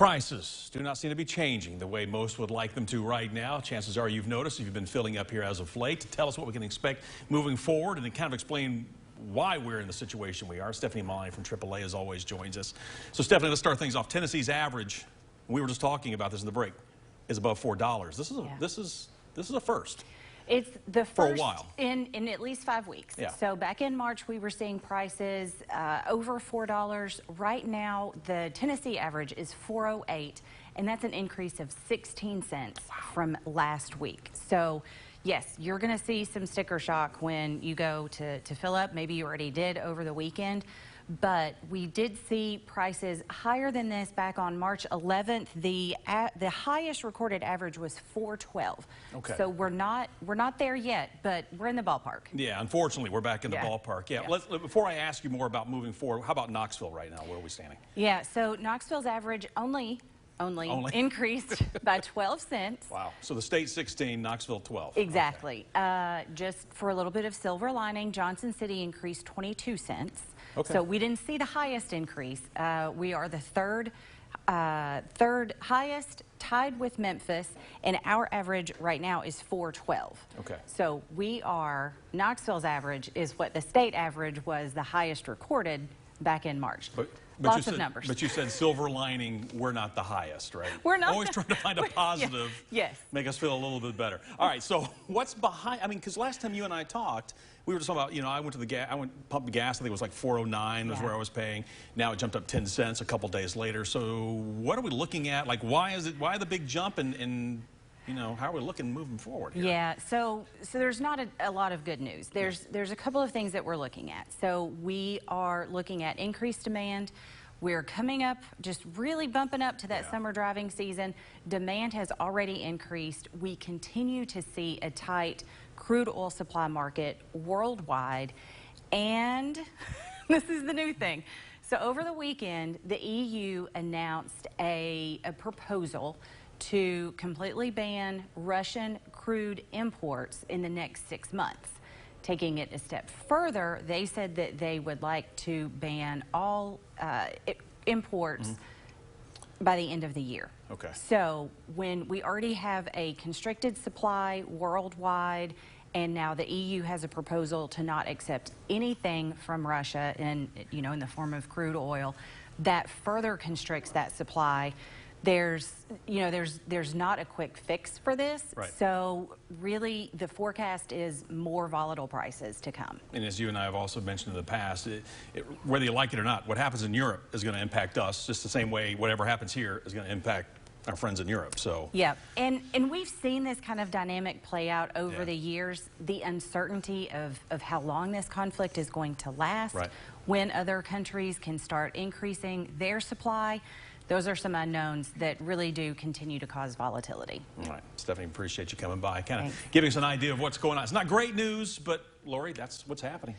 Prices do not seem to be changing the way most would like them to right now. Chances are you've noticed if you've been filling up here as of late. To tell us what we can expect moving forward and to kind of explain why we're in the situation we are, Stephanie Milani from AAA as always joins us. So Stephanie, let's start things off. Tennessee's average, we were just talking about this in the break, is above $4. This is a first. It's the first for a while. in at least 5 weeks. Yeah. So back in March, we were seeing prices over $4. Right now, the Tennessee average is $4.08, and that's an increase of 16 cents from last week. So yes, you're going to see some sticker shock when you go to fill up. Maybe you already did over the weekend. But we did see prices higher than this back on March 11th. The highest recorded average was $4.12. Okay. So we're not there yet, but we're in the ballpark. Yeah, unfortunately, we're back in the ballpark. Yeah. Before I ask you more about moving forward, how about Knoxville right now? Where are we standing? Yeah. So Knoxville's average only increased by 12 cents. Wow. So the state 16, Knoxville 12. Exactly. Okay. Just for a little bit of silver lining, Johnson City increased 22 cents. Okay. So we didn't see the highest increase. We are the third highest, tied with Memphis, and our average right now is $4.12. Okay. So Knoxville's average is what the state average was, the highest recorded back in March. Lots of numbers. But you said silver lining, we're not the highest, right? We're not. Always trying to find a positive. Yes. Make us feel a little bit better. All right, so what's behind, I mean, because last time you and I talked, we were just talking about, I went to the gas, pumped gas, I think it was like $4.09 was where I was paying. Now it jumped up 10 cents a couple days later. So what are we looking at? Like, why the big jump and how are we looking moving forward here? Yeah, so there's not a lot of good news. There's a couple of things that we're looking at. So we are looking at increased demand. We're coming up, just really bumping up to that summer driving season. Demand has already increased. We continue to see a tight crude oil supply market worldwide. And this is the new thing. So over the weekend, the EU announced a proposal to completely ban Russian crude imports in the next 6 months. Taking it a step further, they said that they would like to ban all imports by the end of the year. Okay. So when we already have a constricted supply worldwide, and now the EU has a proposal to not accept anything from Russia in the form of crude oil, that further constricts that supply. There's not a quick fix for this. Right. So really the forecast is more volatile prices to come. And as you and I have also mentioned in the past, whether you like it or not, what happens in Europe is going to impact us just the same way whatever happens here is going to impact our friends in Europe. So yeah, and we've seen this kind of dynamic play out over the years. The uncertainty of how long this conflict is going to last, when other countries can start increasing their supply. Those are some unknowns that really do continue to cause volatility. All right, Stephanie, appreciate you coming by, kind of giving us an idea of what's going on. It's not great news, but Lori, that's what's happening.